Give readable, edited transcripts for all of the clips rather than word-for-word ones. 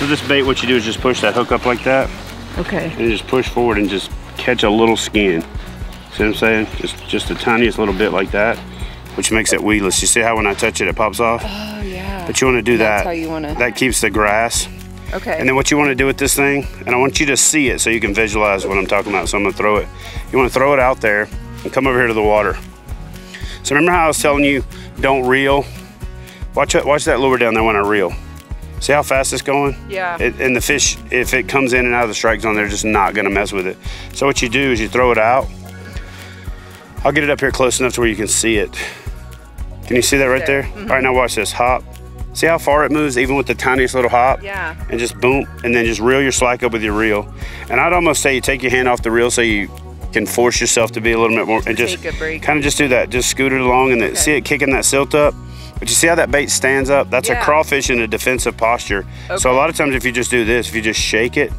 So this bait, what you do is just push that hook up like that. Okay. And just push forward and just catch a little skin. See what I'm saying? Just the tiniest little bit like that, which makes it weedless. You see how when I touch it, it pops off? Oh, yeah. But you want to do that. That's how you want to. That keeps the grass. Okay. And then what you want to do with this thing, and I want you to see it so you can visualize what I'm talking about. So I'm going to throw it. You want to throw it out there and come over here to the water. So remember how I was telling you, don't reel? Watch that lure down there when I reel. See how fast it's going? Yeah. And the fish, if it comes in and out of the strike zone, they're just not gonna mess with it. So what you do is you throw it out. I'll get it up here close enough to where you can see it. Can you see that right there? Mm-hmm. All right, now watch this, hop. See how far it moves even with the tiniest little hop? Yeah. And just boom, and then just reel your slack up with your reel. And I'd almost say you take your hand off the reel so you can force yourself to be a little bit more, and just kind of just do that. Just scoot it along and see it kicking that silt up. But you see how that bait stands up? That's a crawfish in a defensive posture. Okay. So a lot of times if you just do this, if you just shake it,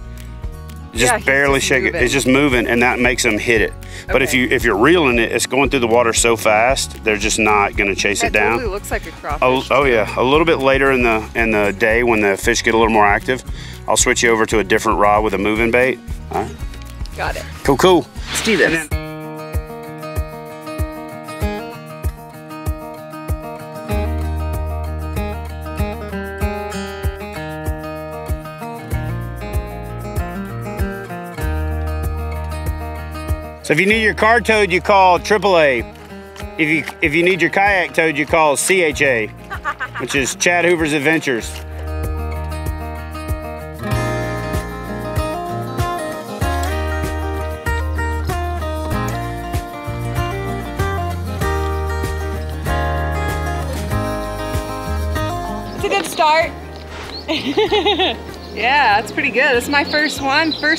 just barely shake it, it's just moving, and that makes them hit it. Okay. But if you're reeling it, it's going through the water so fast, they're just not gonna chase it down. It totally looks like a crawfish. Oh yeah, a little bit later in the day when the fish get a little more active, I'll switch you over to a different rod with a moving bait. All right. Got it. Cool. Let's do this. So if you need your car towed, you call AAA. If you need your kayak towed, you call CHA, which is Chad Hoover's Adventures. It's a good start. Yeah, that's pretty good. This is my first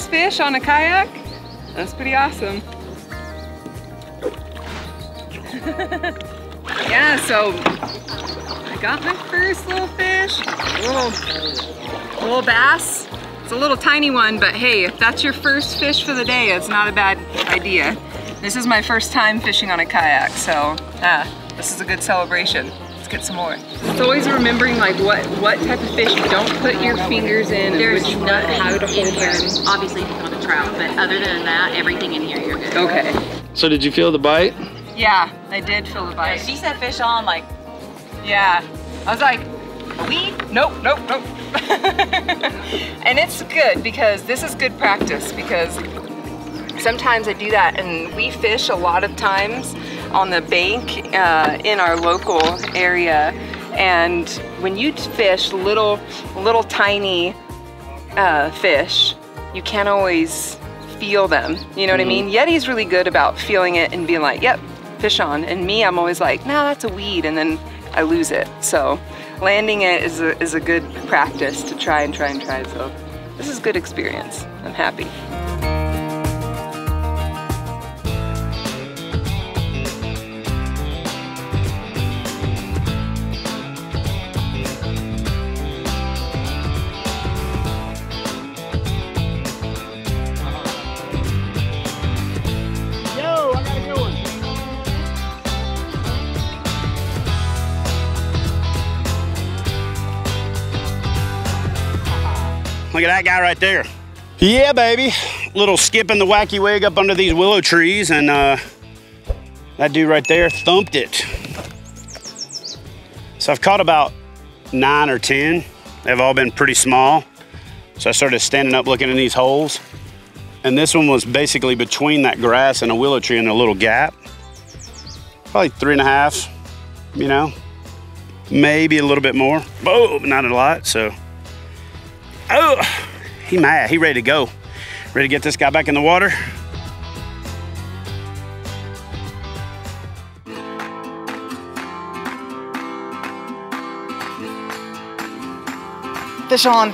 fish on a kayak. That's pretty awesome. Yeah, so I got my first little fish, a little bass. It's a little tiny one, but hey, if that's your first fish for the day, it's not a bad idea. This is my first time fishing on a kayak, so this is a good celebration. Let's get some more. It's always remembering like what type of fish you don't put your fingers in. There's and nothing how to hold them. Obviously on the trout, but other than that, everything in here you're good. Okay. So did you feel the bite? Yeah, I did feel the bite. She said fish on, like, yeah. I was like, nope. And it's good because this is good practice, because sometimes I do that, and we fish a lot of times on the bank in our local area, and when you fish little tiny fish, you can't always feel them, you know what I mean? Yeti's really good about feeling it and being like, yep, fish on. And me, I'm always like, nah, that's a weed, and then I lose it. So landing it is a good practice to try. So this is a good experience. I'm happy. Look at that guy right there. Yeah, baby. Little skipping the Wacky Rig up under these willow trees, and that dude right there thumped it. So I've caught about 9 or 10. They've all been pretty small. So I started standing up looking in these holes. And this one was basically between that grass and a willow tree in a little gap. Probably 3.5, you know, maybe a little bit more. Boom, not a lot, so. Oh, he mad, he ready to go. Ready to get this guy back in the water. Fish on.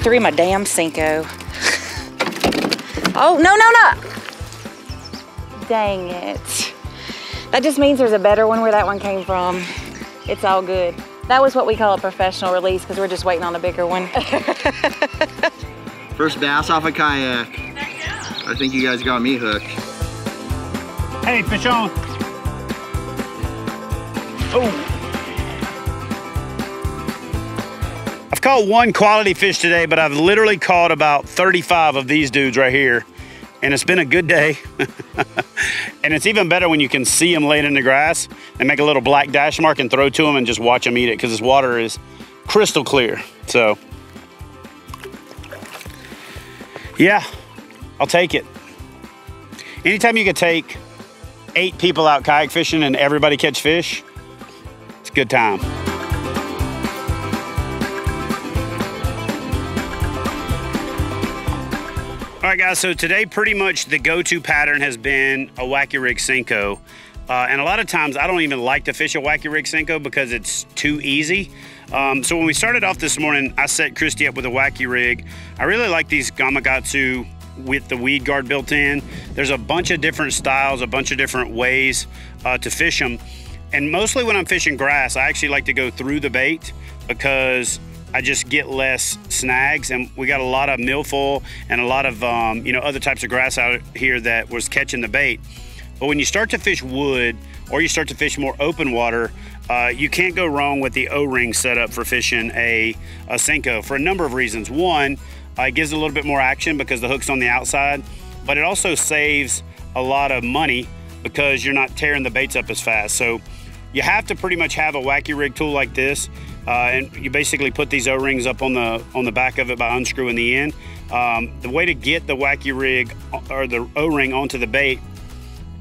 Threw my damn Cinco. Oh, no. Dang it. That just means there's a better one where that one came from. It's all good. That was what we call a professional release, because we're just waiting on a bigger one. First bass off a kayak. I think you guys got me hooked. Hey, fish on. Oh, caught one quality fish today, but I've literally caught about 35 of these dudes right here. And it's been a good day. And it's even better when you can see them laying in the grass and make a little black dash mark and throw to them and just watch them eat it, because this water is crystal clear. So, yeah, I'll take it. Anytime you can take 8 people out kayak fishing and everybody catch fish, it's a good time. All right, guys, so today pretty much the go-to pattern has been a Wacky Rig Senko. And a lot of times I don't even like to fish a Wacky Rig Senko because it's too easy. So when we started off this morning, I set Christy up with a Wacky Rig. I really like these Gamakatsu with the weed guard built in. There's a bunch of different styles, a bunch of different ways to fish them. And mostly when I'm fishing grass, I actually like to go through the bait because I just get less snags, and we got a lot of milfoil and a lot of you know, other types of grass out here that was catching the bait. But when you start to fish wood or you start to fish more open water, you can't go wrong with the O-ring setup for fishing a Senko for a number of reasons. One, it gives a little bit more action because the hook's on the outside, but it also saves a lot of money because you're not tearing the baits up as fast. So you have to pretty much have a Wacky Rig tool like this. And you basically put these O-rings up on the back of it by unscrewing the end. The way to get the Wacky Rig or the O-ring onto the bait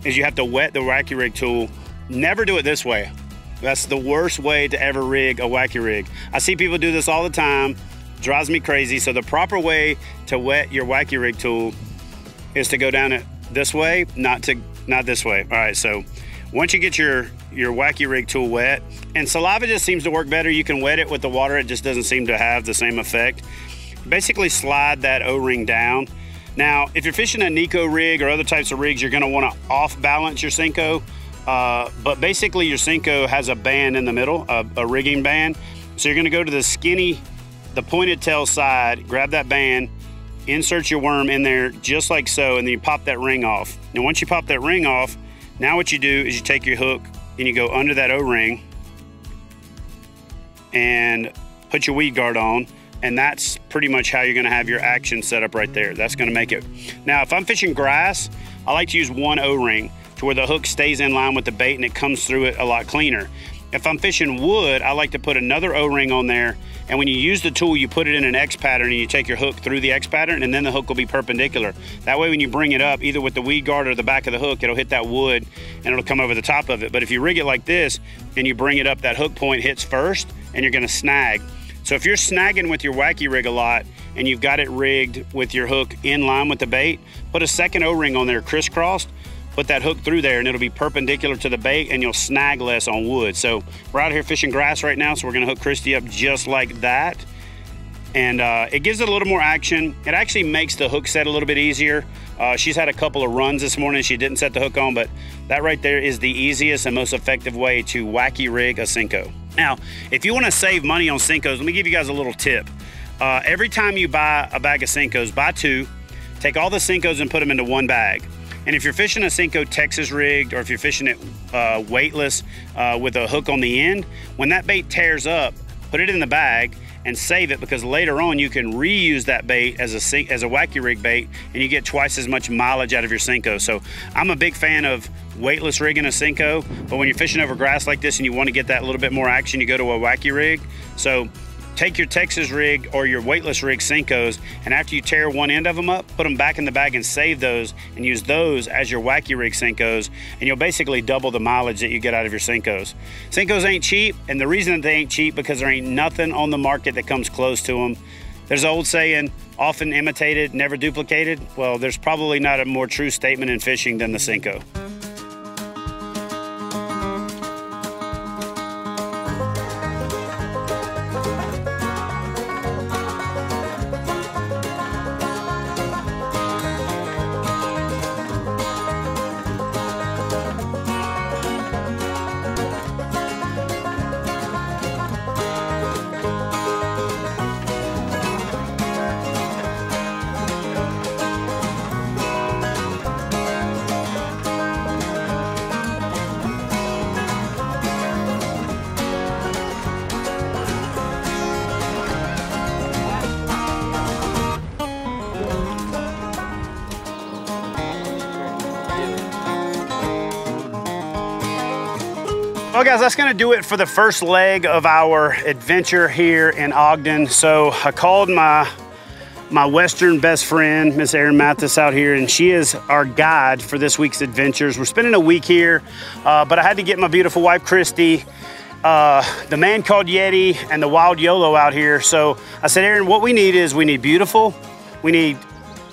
is you have to wet the Wacky Rig tool. Never do it this way. That's the worst way to ever rig a Wacky Rig. I see people do this all the time. Drives me crazy. So the proper way to wet your Wacky Rig tool is to go down it this way, not this way. All right, so once you get your Wacky Rig tool wet, and saliva just seems to work better. You can wet it with the water. It just doesn't seem to have the same effect. Basically slide that O-ring down. Now, if you're fishing a Nico rig or other types of rigs, you're gonna wanna off balance your Senko. But basically your Senko has a band in the middle, a rigging band. So you're gonna go to the pointed tail side, grab that band, insert your worm in there just like so, and then you pop that ring off. Now, once you pop that ring off, now what you do is you take your hook and you go under that O-ring and put your weed guard on, and that's pretty much how you're gonna have your action set up right there. That's gonna make it. Now, if I'm fishing grass, I like to use one O-ring to where the hook stays in line with the bait and it comes through it a lot cleaner. If I'm fishing wood, I like to put another O-ring on there, and when you use the tool, you put it in an X pattern and you take your hook through the X pattern, and then the hook will be perpendicular. That way when you bring it up, either with the weed guard or the back of the hook, it'll hit that wood and it'll come over the top of it. But if you rig it like this and you bring it up, that hook point hits first and you're gonna snag. So if you're snagging with your Wacky Rig a lot and you've got it rigged with your hook in line with the bait, put a second O-ring on there crisscrossed, put that hook through there, and it'll be perpendicular to the bait and you'll snag less on wood. So we're out here fishing grass right now, so we're gonna hook Christy up just like that. And it gives it a little more action. It actually makes the hook set a little bit easier. She's had a couple of runs this morning. She didn't set the hook on, but that right there is the easiest and most effective way to Wacky Rig a Senko. Now, if you wanna save money on Senkos, let me give you guys a little tip. Every time you buy a bag of Senkos, buy 2, take all the Senkos and put them into one bag. And if you're fishing a Senko Texas rigged, or if you're fishing it weightless with a hook on the end, when that bait tears up, put it in the bag and save it, because later on you can reuse that bait as a Wacky Rig bait and you get twice as much mileage out of your Senko. So I'm a big fan of weightless rigging a Senko, but when you're fishing over grass like this and you want to get that little bit more action, you go to a Wacky Rig. So take your Texas rig or your weightless rig Senkos, and after you tear one end of them up, put them back in the bag and save those and use those as your Wacky Rig Senkos, and you'll basically double the mileage that you get out of your Senkos. Senkos ain't cheap, and the reason that they ain't cheap because there ain't nothing on the market that comes close to them. There's an old saying, often imitated, never duplicated. Well, there's probably not a more true statement in fishing than the Senko. Well guys, that's gonna do it for the first leg of our adventure here in Ogden. So I called my Western best friend, Miss Erin Mathis, out here, and she is our guide for this week's adventures. We're spending a week here, but I had to get my beautiful wife, Christy, the man called Yeti, and the wild YOLO out here. So I said, Erin, what we need is we need beautiful, we need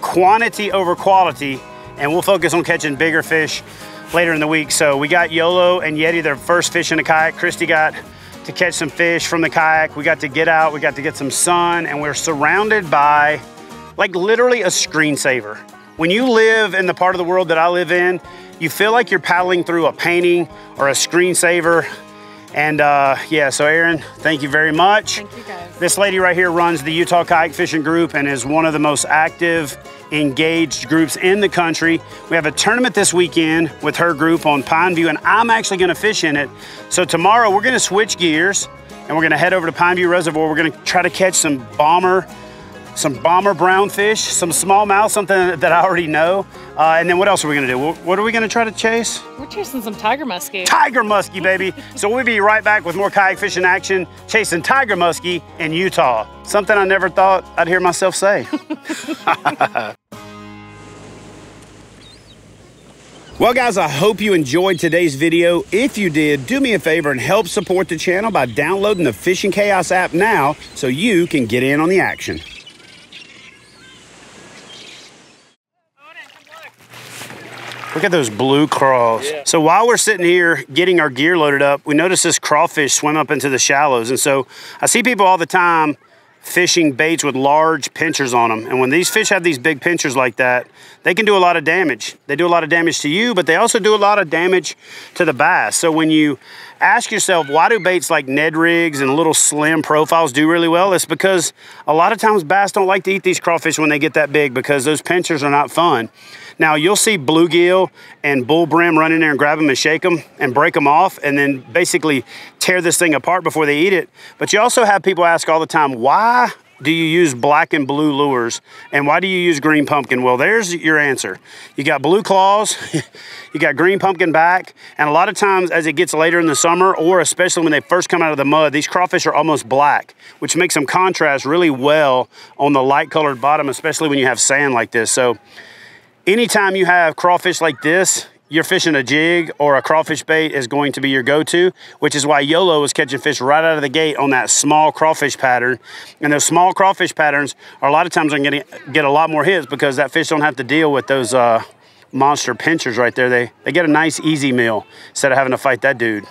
quantity over quality, and we'll focus on catching bigger fish later in the week. So we got YOLO and Yeti, their first fish in a kayak. Christy got to catch some fish from the kayak. We got to get out, we got to get some sun, and we're surrounded by like literally a screensaver. When you live in the part of the world that I live in, you feel like you're paddling through a painting or a screensaver. And yeah, so Erin, thank you very much. Thank you guys. This lady right here runs the Utah Kayak Fishing Group and is one of the most active, engaged groups in the country. We have a tournament this weekend with her group on Pineview, and I'm actually gonna fish in it. So tomorrow we're gonna switch gears and we're gonna head over to Pineview Reservoir. We're gonna try to catch some bomber brown fish, some smallmouth, something that I already know. And then what else are we gonna do? What are we gonna try to chase? We're chasing some tiger muskie. Tiger muskie, baby. So we'll be right back with more kayak fishing action, chasing tiger muskie in Utah. Something I never thought I'd hear myself say. Well guys, I hope you enjoyed today's video. If you did, do me a favor and help support the channel by downloading the Fishing Chaos app now so you can get in on the action. Look at those blue craws. Yeah. So while we're sitting here getting our gear loaded up, we notice this crawfish swim up into the shallows. And so I see people all the time fishing baits with large pinchers on them. And when these fish have these big pinchers like that, they can do a lot of damage. They do a lot of damage to you, but they also do a lot of damage to the bass. So when you ask yourself, why do baits like Ned rigs and little slim profiles do really well? It's because a lot of times bass don't like to eat these crawfish when they get that big because those pinchers are not fun. Now you'll see bluegill and bull brim run in there and grab them and shake them and break them off and then basically tear this thing apart before they eat it. But you also have people ask all the time, why do you use black and blue lures? And why do you use green pumpkin? Well, there's your answer. You got blue claws, you got green pumpkin back, and a lot of times as it gets later in the summer, or especially when they first come out of the mud, these crawfish are almost black, which makes them contrast really well on the light colored bottom, especially when you have sand like this. So anytime you have crawfish like this, you're fishing a jig or a crawfish bait is going to be your go-to, which is why YOLO is catching fish right out of the gate on that small crawfish pattern. And those small crawfish patterns are a lot of times going to get a lot more hits because that fish don't have to deal with those monster pinchers right there. They get a nice easy meal instead of having to fight that dude.